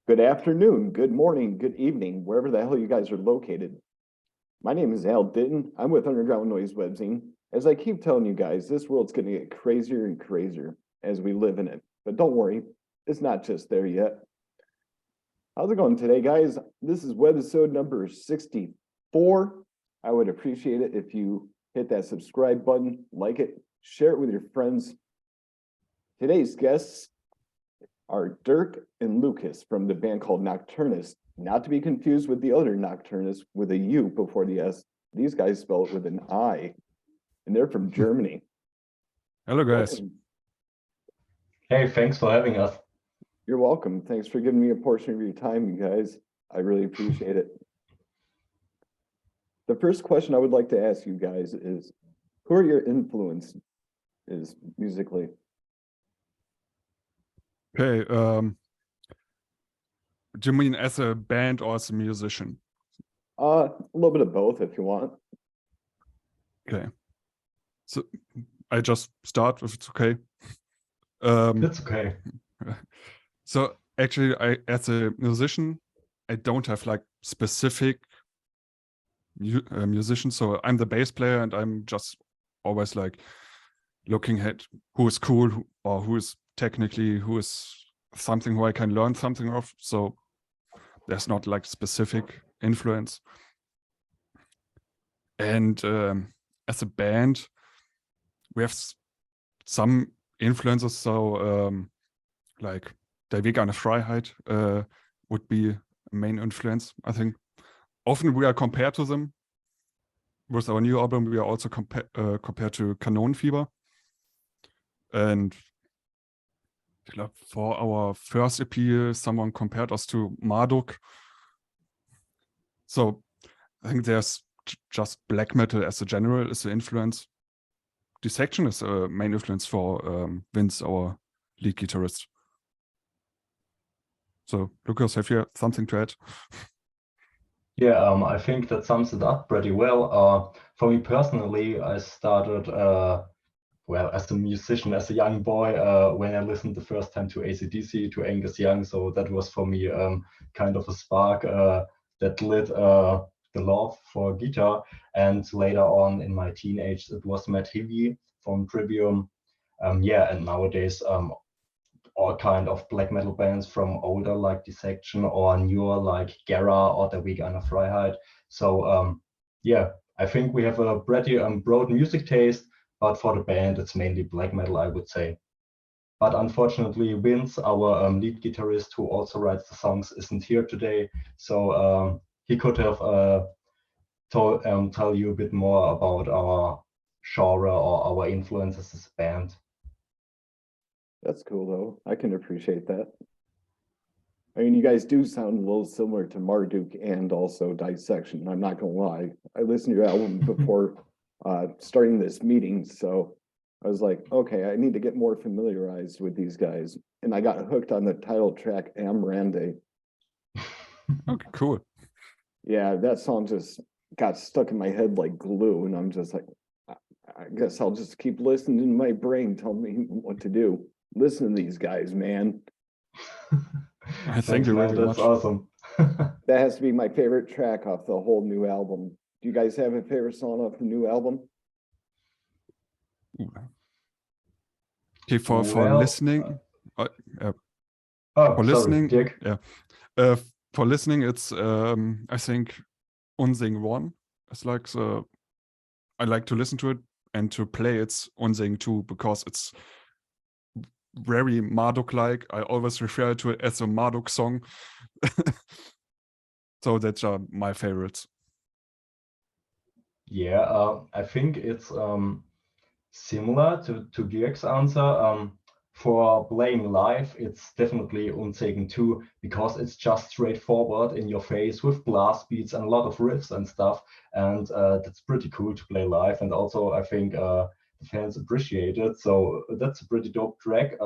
Good afternoon, good morning, good evening, wherever the hell you guys are located. My name is Al Ditton. I'm with Underground Noise Webzine. As I keep telling you guys, this world's going to get crazier and crazier as we live in it. But don't worry, it's not just there yet. How's it going today, guys? This is Webisode number 64. I would appreciate it if you hit that subscribe button, like it, share it with your friends. Today's guests are Dirk and Lukas from the band called Nocturnis, not to be confused with the other Nocturnis with a U before the S. These guys spell it with an I, and they're from Germany. Hello, guys. Hey, thanks for having us. You're welcome. Thanks for giving me a portion of your time, you guys. I really appreciate it. The first question I would like to ask you guys is, who are your influences musically? Okay, do you mean as a band or as a musician? A little bit of both if you want. Okay. So I just start if it's okay. It's okay. So actually, as a musician, I don't have like specific musician. So I'm the bass player, and I'm just always like looking at who is cool or who is technically, who is something who I can learn something of. So there's not like specific influence. And as a band, we have some influences. So like Der Weg eine Freiheit would be a main influence, I think. Often we are compared to them. With our new album, we are also compared to Kanonenfieber. And for our first EP, someone compared us to Marduk. So I think there's just black metal as a general is the influence. Dissection is a main influence for Vince, our lead guitarist. So Lukas, have you something to add? Yeah, I think that sums it up pretty well. For me personally, I started well, as a musician, as a young boy, when I listened the first time to AC/DC, to Angus Young. So that was for me kind of a spark that lit the love for guitar. And later on in my teenage, it was Matt Heavy from Trivium. Yeah, and nowadays, all kind of black metal bands from older like Dissection or newer like Gera or Der Weg einer Freiheit. So yeah, I think we have a pretty broad music taste. But for the band, it's mainly black metal, I would say. But unfortunately, Vince, our lead guitarist who also writes the songs, isn't here today. So he could have tell you a bit more about our genre or our influences as a band. That's cool, though. I can appreciate that. I mean, you guys do sound a little similar to Marduk and also Dissection. I'm not going to lie. I listened to your album before starting this meeting, so I was like, okay, I need to get more familiarized with these guys, and I got hooked on the title track Am Rande. Okay, cool. Yeah, that song just got stuck in my head like glue, and I'm just like, I guess I'll just keep listening to my brain tell me what to do. Listen to these guys, man. Thank you very much. That's awesome. That has to be my favorite track off the whole new album. Do you guys have a favorite song off the new album? Okay, for listening, for listening, Dirk. Yeah, for listening, it's I think Unsegen 1. It's like I like to listen to it, and to play it's Unsegen 2 because it's very Marduk-like. I always refer to it as a Marduk song. So that's my favorites. Yeah, I think it's similar to Dirk's answer. For playing live, it's definitely Unsegen 2 because it's just straightforward in your face with blast beats and a lot of riffs and stuff. And that's pretty cool to play live. And also, I think the fans appreciate it. So that's a pretty dope track.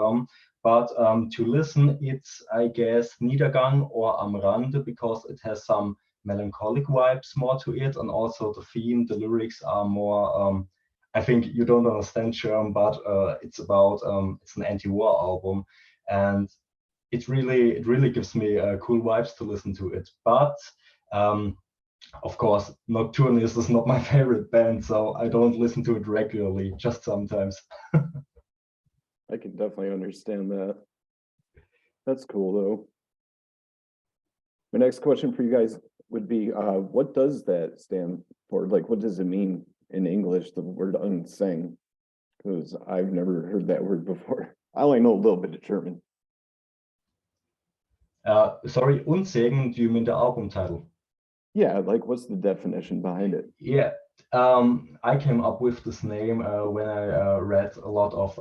But to listen, it's, I guess, Niedergang or Am Rande because it has some melancholic vibes more to it, and also the theme, the lyrics are more I think you don't understand German, but it's about it's an anti-war album, and it really gives me cool vibes to listen to it. But of course, Nocturnis is not my favorite band, so I don't listen to it regularly, just sometimes. I can definitely understand that. That's cool though. My next question for you guys would be, what does that stand for? Like, what does it mean in English, the word Unsegen? Because I've never heard that word before. I only know a little bit of German. Sorry, Unsegen, do you mean the album title? Yeah, like what's the definition behind it? Yeah, I came up with this name when I read a lot of,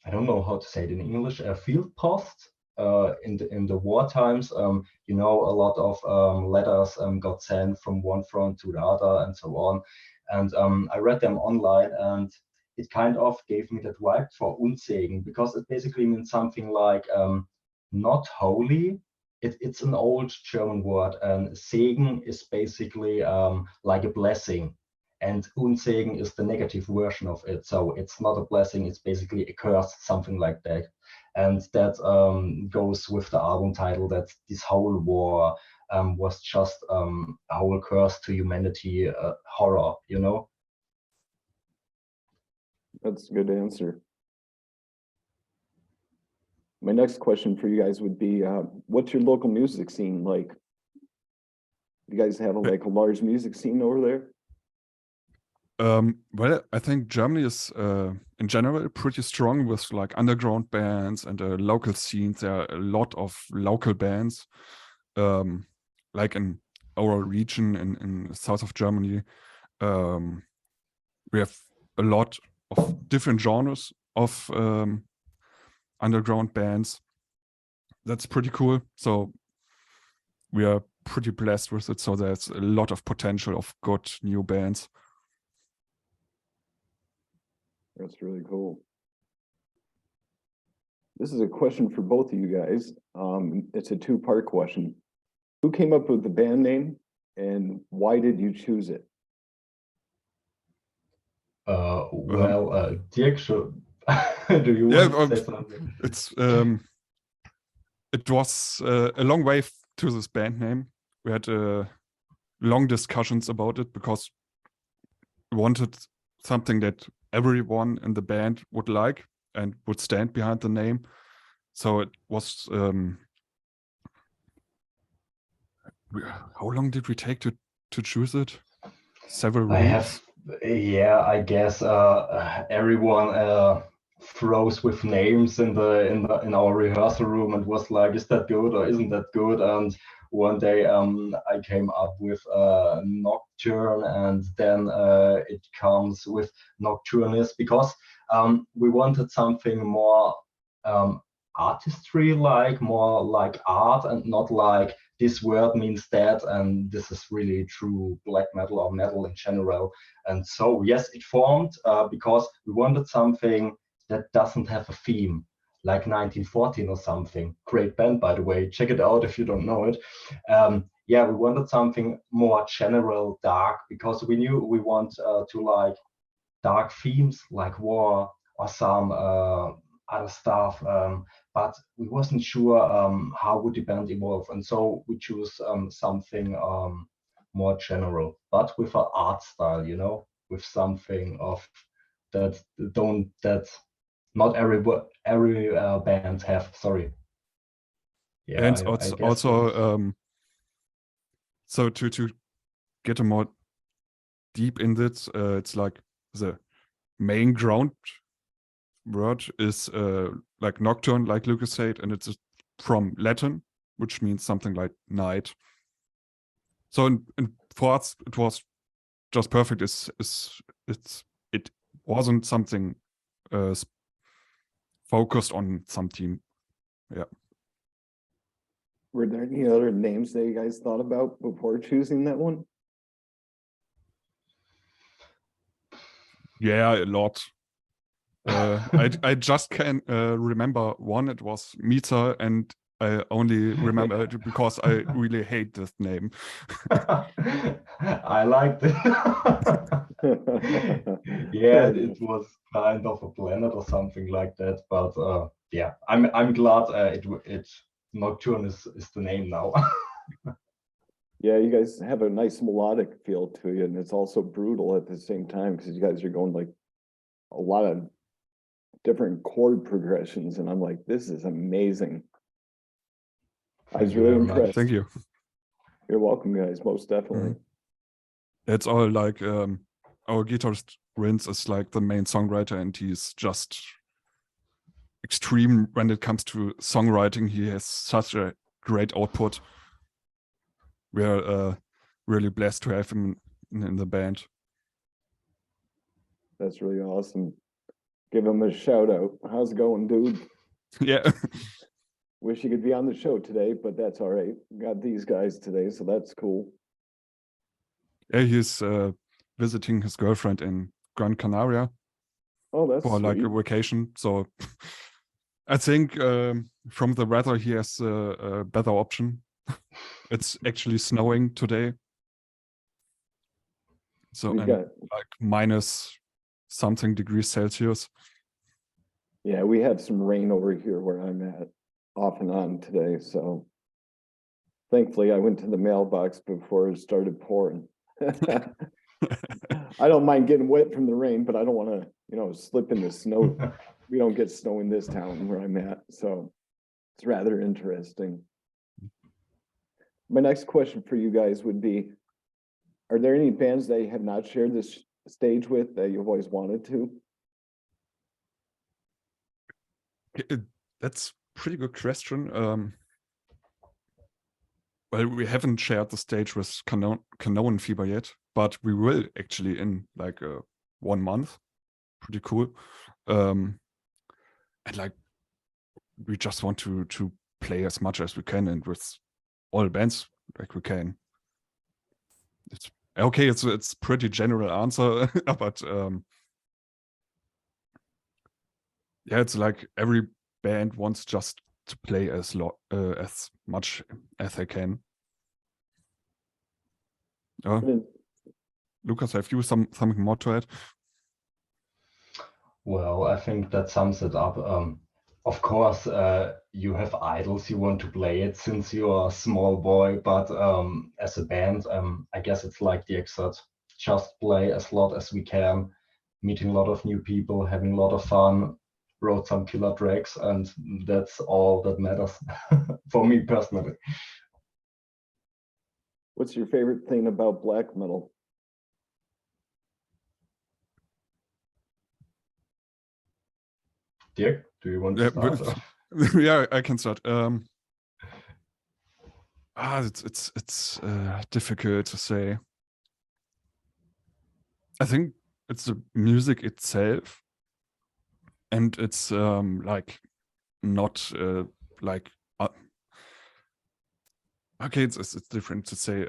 I don't know how to say it in English, field posts in the war times. You know, a lot of letters got sent from one front to the other and so on. And I read them online, and it kind of gave me that vibe for Unsegen, because it basically means something like not holy. It's an old German word, and Segen is basically like a blessing, and Unsegen is the negative version of it. So it's not a blessing, it's basically a curse, something like that. And that goes with the album title, that this whole war was just a whole curse to humanity, horror, you know? That's a good answer. My next question for you guys would be, what's your local music scene like? You guys have like a large music scene over there? Well, I think Germany is in general pretty strong with like underground bands and local scenes. There are a lot of local bands, like in our region in south of Germany. We have a lot of different genres of underground bands. That's pretty cool. So we are pretty blessed with it. So there's a lot of potential of good new bands. That's really cool. This is a question for both of you guys. It's a two-part question. Who came up with the band name, and why did you choose it? Well, Dirk, do you want to say something? It was a long way to this band name. We had long discussions about it because we wanted something that everyone in the band would like and would stand behind the name. So it was. How long did we take to choose it? Several weeks. I guess everyone froze with names in our rehearsal room and was like, "Is that good or isn't that good?" And one day I came up with Nocturne, and then it comes with Nocturnis, because we wanted something more artistry, like more like art, and not like this word means that and this is really true black metal or metal in general. And so yes, it formed because we wanted something that doesn't have a theme, like 1914 or something. Great band, by the way, check it out if you don't know it. Yeah, we wanted something more general, dark, because we knew we want to like dark themes like war or some other stuff, but we wasn't sure how would the band evolve, and so we choose something more general, but with an art style, you know, with something of that not every band have. Sorry. Yeah, and also so to get a more deep in it, it's like the main ground word is like nocturne, like Lucas said, and it's from Latin, which means something like night. So in for us, it was just perfect. It wasn't something focused on some team. Yeah. Were there any other names that you guys thought about before choosing that one? Yeah, a lot. I just can remember one. It was Mita, and I only remember it because I really hate this name. I liked it. Yeah, it was kind of a planet or something like that. But yeah, I'm glad it Nocturnis is the name now. Yeah, you guys have a nice melodic feel to you, and it's also brutal at the same time because you guys are going like a lot of different chord progressions, and I'm like, this is amazing. I was Thank you really very much. impressed. Thank you. You're welcome, guys, most definitely. It's all like our guitarist Rince is like the main songwriter, and he's just extreme when it comes to songwriting. He has such a great output. We're really blessed to have him in the band. That's really awesome. Give him a shout out. How's it going, dude? Yeah. Wish you could be on the show today, but that's all right. Got these guys today, so that's cool. Yeah, he's visiting his girlfriend in Gran Canaria Oh, that's for like a sweet. vacation. So I think from the weather, he has a better option. It's actually snowing today. So We and got, like minus something degrees Celsius. yeah, we had some rain over here where I'm at off and on today. So thankfully I went to the mailbox before it started pouring. I don't mind getting wet from the rain, but I don't want to, you know, slip in the snow. We don't get snow in this town where I'm at. So it's rather interesting. My next question for you guys would be, are there any bands that you have not shared this stage with that you've always wanted to? That's a pretty good question. Well, we haven't shared the stage with Canon Fever yet, but we will actually in like 1 month. Pretty cool. And like we just want to play as much as we can and with all bands like we can. It's okay. It's pretty general answer, but yeah, it's like every band wants just to play as much as they can. Lukas, have you something more to add? Well, I think that sums it up. Of course, you have idols, you want to play it since you are a small boy, but as a band, I guess it's like the exert. Just play as lot as we can, meeting a lot of new people, having a lot of fun, wrote some killer tracks, and that's all that matters for me personally. What's your favorite thing about black metal? Dirk, do you want to start? Yeah, I can start. It's difficult to say. I think it's the music itself, and it's like not like okay, it's different to say.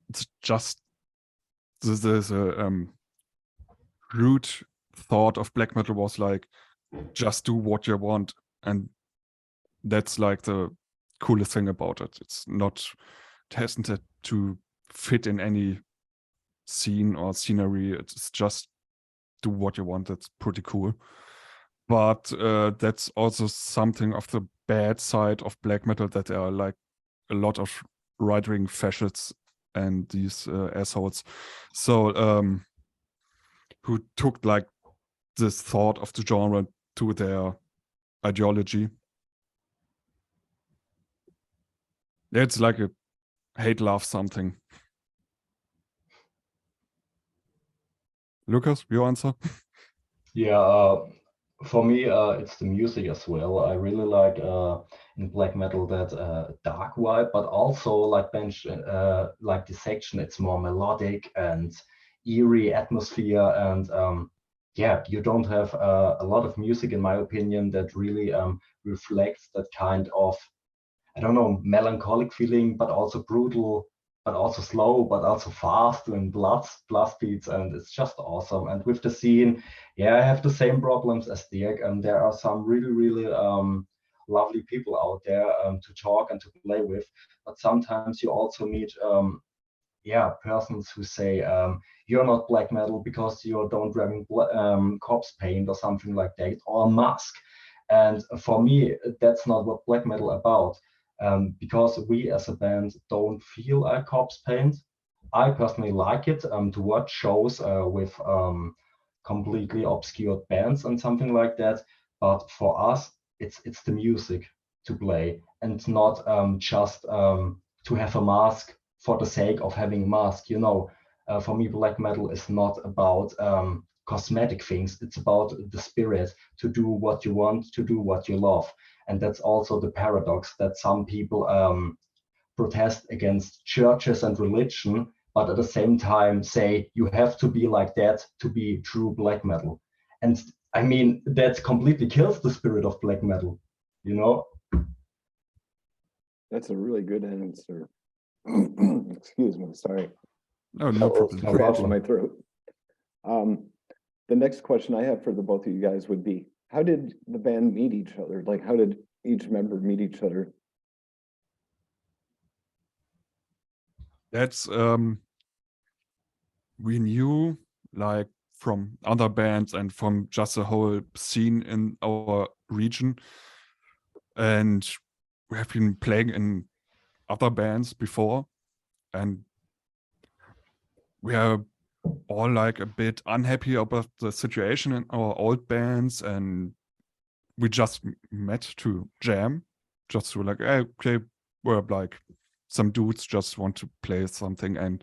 It's just the root thought of black metal was like just do what you want, and that's like the coolest thing about it. It hasn't to fit in any scene or scenery. It's just do what you want. That's pretty cool. But that's also something of the bad side of black metal, that there are like a lot of right-wing fascists and these assholes. So who took like this thought of the genre to their ideology. It's like a hate-love something. Lukas, your answer? Yeah, for me, it's the music as well. I really like in black metal that dark vibe, but also like like the section, it's more melodic and eerie atmosphere, and yeah, you don't have a lot of music, in my opinion, that really reflects that kind of, I don't know, melancholic feeling, but also brutal, but also slow, but also fast and blast beats, and it's just awesome. And with the scene, yeah, I have the same problems as Dirk, and there are some really lovely people out there to talk and to play with. But sometimes you also meet yeah, persons who say you're not black metal because you don't wearing corpse paint or something like that, or a mask. And for me, that's not what black metal about, because we as a band don't feel like corpse paint. I personally like it to watch shows with completely obscured bands and something like that. But for us, it's the music to play, and not just to have a mask for the sake of having a mask. You know, for me, black metal is not about cosmetic things. It's about the spirit, to do what you want, to do what you love. And that's also the paradox, that some people protest against churches and religion, but at the same time say you have to be like that to be true black metal. And I mean, that completely kills the spirit of black metal, you know? That's a really good answer. Excuse me, sorry. No, Got a no little problem. No scratch in problem. my throat. The next question I have for the both of you guys would be, how did the band meet each other? Like, how did each member meet each other? That's we knew like from other bands and from just the whole scene in our region, and we have been playing in other bands before, and we are all like a bit unhappy about the situation in our old bands, and we just met to jam, just to like, hey, okay, we're like some dudes just want to play something, and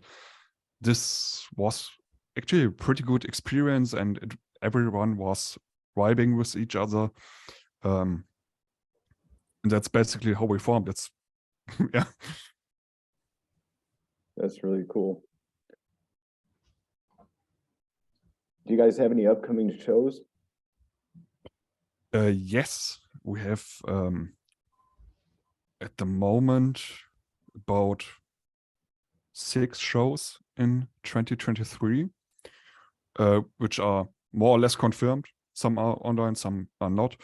this was actually a pretty good experience, and everyone was vibing with each other, and that's basically how we formed. It's yeah. That's really cool. Do you guys have any upcoming shows? Yes, we have at the moment about 6 shows in 2023, which are more or less confirmed. Some are online, some are not.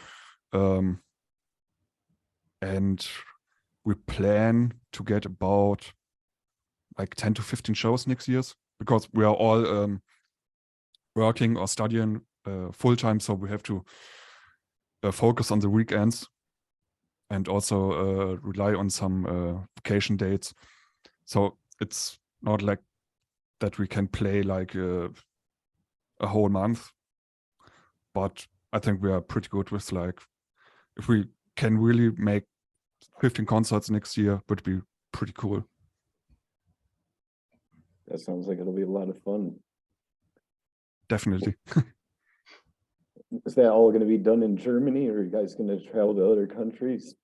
And we plan to get about like 10 to 15 shows next year, because we are all working or studying full-time, so we have to focus on the weekends and also rely on some vacation dates. So it's not like that we can play like a whole month, but I think we are pretty good with like, if we can really make 15 concerts next year, would be pretty cool. That sounds like it'll be a lot of fun. Definitely. Is that all going to be done in Germany, or are you guys going to travel to other countries?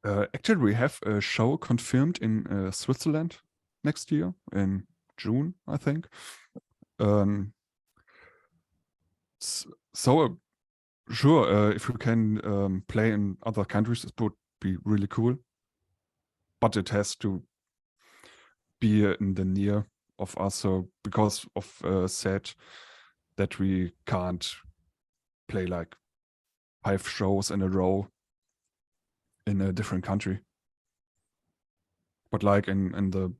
Actually, we have a show confirmed in Switzerland next year in June, I think. So sure, if we can play in other countries, it would be really cool. But it has to be in the near of us, so because of said that we can't play like 5 shows in a row in a different country. But like in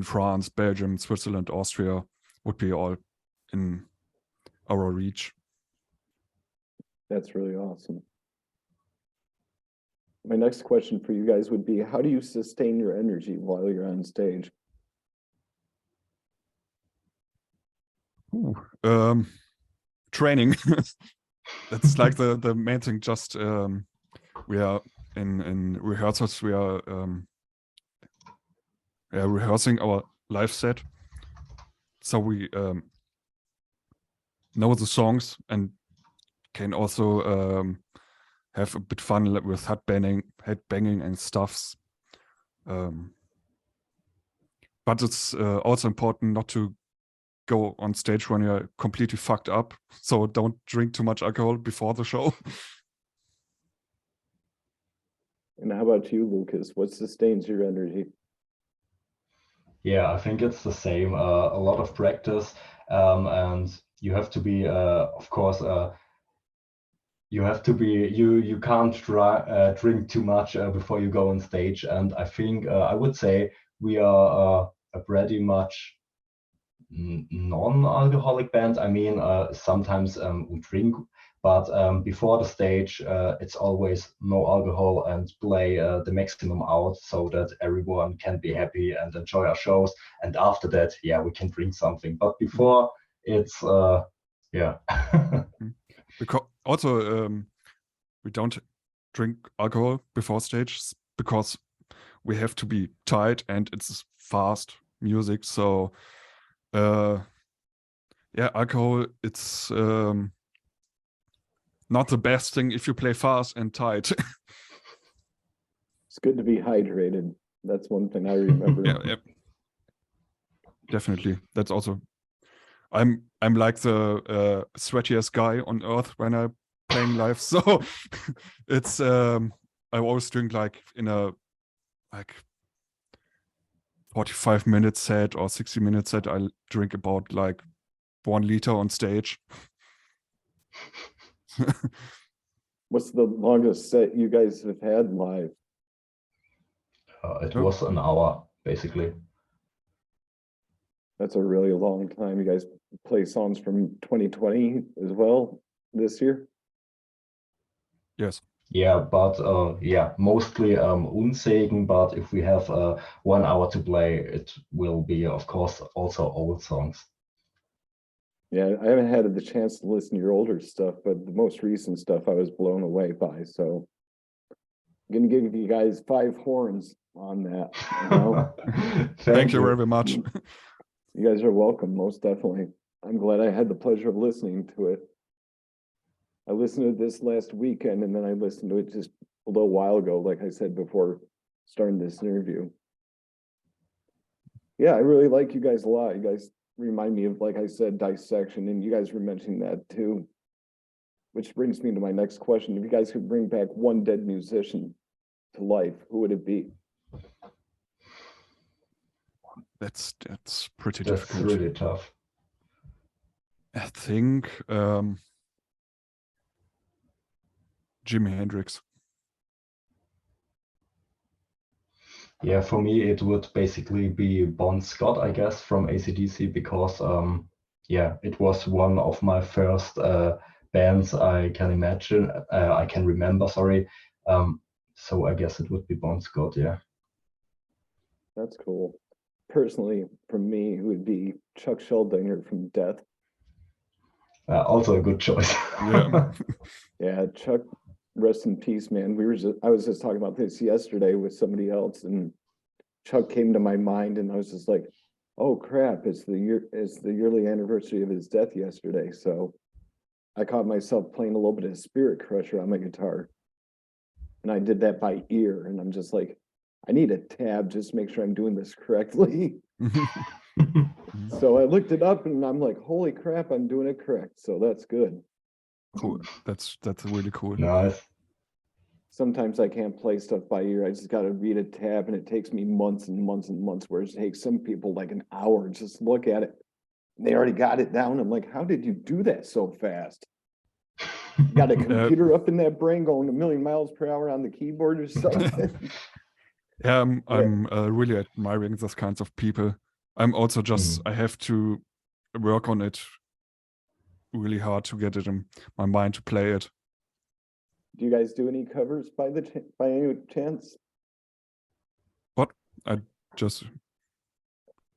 France, Belgium, Switzerland, Austria would be all in our reach. That's really awesome. My next question for you guys would be, how do you sustain your energy while you're on stage? Training. That's like the main thing. Just we are in rehearsals, we are rehearsing our live set, so we know the songs and can also have a bit fun with headbanging and stuffs. But it's also important not to go on stage when you're completely fucked up. So don't drink too much alcohol before the show. And how about you, Lucas? What sustains your energy? Yeah, I think it's the same. A lot of practice, and you have to be, of course, you have to be. You can't drink too much before you go on stage. And I think I would say we are a pretty much non-alcoholic band. I mean, sometimes we drink, But before the stage, it's always no alcohol and play the maximum out so that everyone can be happy and enjoy our shows. And after that, yeah, we can drink something. But before, it's yeah. Because also we don't drink alcohol before stage because we have to be tight and it's fast music. So yeah, alcohol, it's not the best thing if you play fast and tight. It's good to be hydrated. That's one thing I remember. Yeah, definitely. That's also. I'm like the sweatiest guy on earth when I'm playing live. So it's I always drink like in a 45-minute set or 60-minute set. I drink about like 1 liter on stage. What's the longest set you guys have had live? It was an hour, basically. That's a really long time. You guys play songs from 2020 as well this year? Yes. Yeah, but yeah, mostly Unsegen. But if we have 1 hour to play, it will be, of course, also old songs. Yeah, I haven't had the chance to listen to your older stuff, but the most recent stuff I was blown away by. So I'm gonna give you guys 5 horns on that. You know? Thank you very much. You guys are welcome, most definitely. I'm glad I had the pleasure of listening to it. I listened to this last weekend and then I listened to it just a little while ago, like I said before starting this interview. Yeah, I really like you guys a lot. You guys remind me of, like I said, Dissection, and you guys were mentioning that too. Which brings me to my next question. If you guys could bring back one dead musician to life, who would it be? That's pretty That's difficult. really tough. I think Jimi Hendrix. Yeah, for me, it would basically be Bon Scott, I guess, from AC/DC, because yeah, it was one of my first bands I can remember, sorry. So I guess it would be Bon Scott, yeah. That's cool. Personally, for me, it would be Chuck Schuldiner from Death. Also a good choice. Yeah. Yeah, Chuck, rest in peace, man. I was just talking about this yesterday with somebody else, and Chuck came to my mind, and I was just like, "Oh crap! It's the yearly anniversary of his death yesterday." So I caught myself playing a little bit of Spirit Crusher on my guitar, and I did that by ear, and I'm just like, I need a tab just to make sure I'm doing this correctly. So I looked it up and I'm like, holy crap, I'm doing it correct. So that's good. Cool. That's really cool. Nice. Sometimes I can't play stuff by ear. I just got to read a tab and it takes me months and months and months, whereas it takes some people like an hour just look at it. They already got it down. I'm like, how did you do that so fast? You got a computer up in that brain going 1,000,000 miles per hour on the keyboard or something? Yeah, I'm really admiring those kinds of people. I'm also just, I have to work on it really hard to get it in my mind to play it. Do you guys do any covers by any chance? What? I just...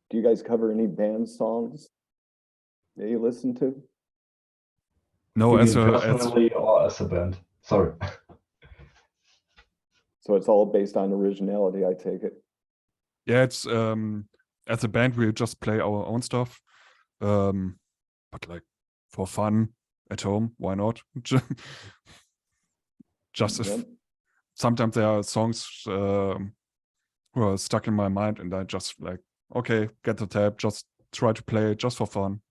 Do you guys cover any band songs that you listen to? No, as personally or as a band? Sorry. So it's all based on originality, I take it. Yeah, it's as a band we just play our own stuff, but like for fun at home, why not? Just if sometimes there are songs who are stuck in my mind, and I just like, okay, get the tab, just try to play it just for fun.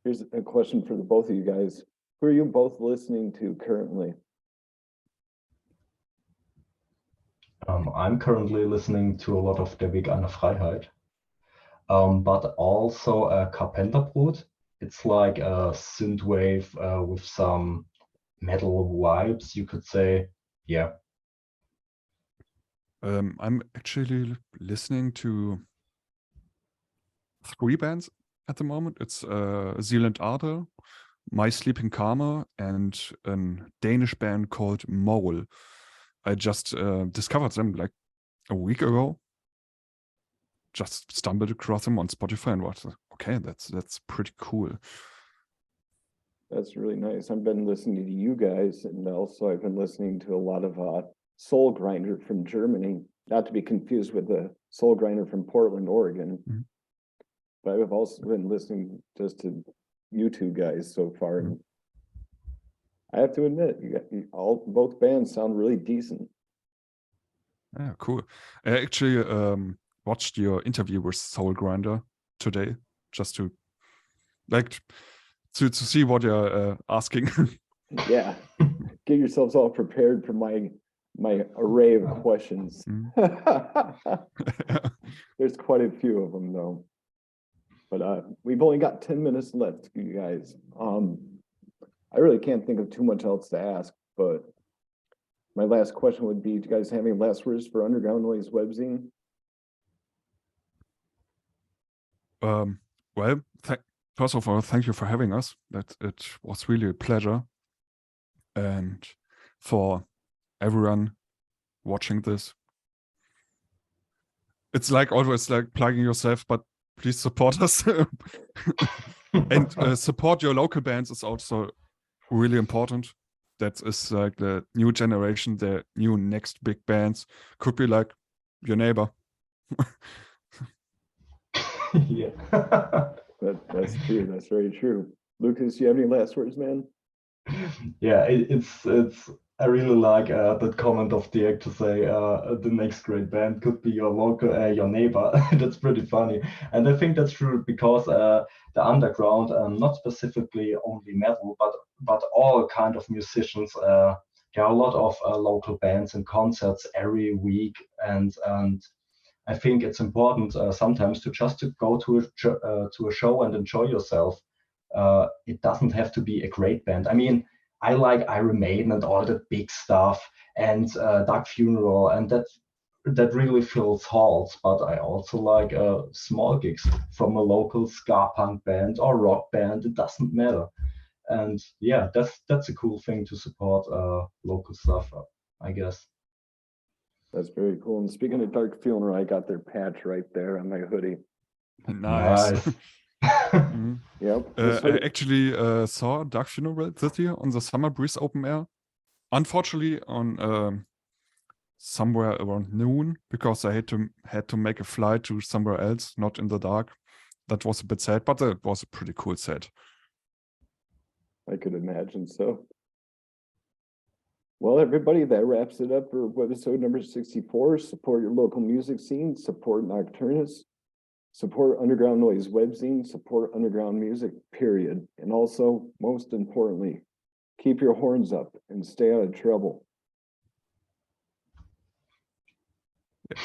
Here's a question for the both of you guys. Who are you both listening to currently? I'm currently listening to a lot of Der Weg einer Freiheit, but also Carpenterbrut. It's like a synthwave with some metal vibes, you could say. Yeah. I'm actually listening to 3 bands at the moment. It's Zealand Ardell, My Sleeping Karma, and a Danish band called Mole. I just discovered them like a week ago. Just stumbled across them on Spotify and was okay, that's pretty cool. That's really nice. I've been listening to you guys, and also I've been listening to a lot of Soul Grinder from Germany, not to be confused with the Soul Grinder from Portland, Oregon. Mhm. But I've also been listening just to you two guys so far, and I have to admit, both bands sound really decent. Yeah, cool. I actually watched your interview with Soul Grinder today, just to like to see what you're asking. Yeah, get yourselves all prepared for my array of questions. There's quite a few of them though, but we've only got 10 minutes left, you guys. I really can't think of too much else to ask, but my last question would be, do you guys have any last words for Underground Noise Webzine? Well, first of all, thank you for having us. It was really a pleasure. And for everyone watching this, it's like always like plugging yourself, but please support us. And support your local bands is also really important. That is like the new generation, the new next big bands. Could be like your neighbor. Yeah. That's true. That's very true. Lucas, do you have any last words, man? Yeah, it's I really like that comment of Dirk to say the next great band could be your local your neighbor. That's pretty funny, and I think that's true because the underground, not specifically only metal, but all kind of musicians. There are a lot of local bands and concerts every week, and I think it's important sometimes to just to go to a show and enjoy yourself. It doesn't have to be a great band. I mean, I like Iron Maiden and all the big stuff, and Dark Funeral, and that really fills halls. But I also like small gigs from a local ska punk band or rock band. It doesn't matter. And yeah, that's a cool thing to support local stuff, I guess. That's very cool. And speaking of Dark Funeral, I got their patch right there on my hoodie. Nice. Mhm. Yep. I actually saw Dark Funeral this year on the Summer Breeze Open Air. Unfortunately, on somewhere around noon, because I had to make a flight to somewhere else, not in the dark. That was a bit sad, but it was a pretty cool set. I could imagine so. Well, everybody, that wraps it up for Webisode number 64. Support your local music scene, support Nocturnis, support Underground Noise Webzine, support underground music, period. And also, most importantly, keep your horns up and stay out of trouble. Yeah.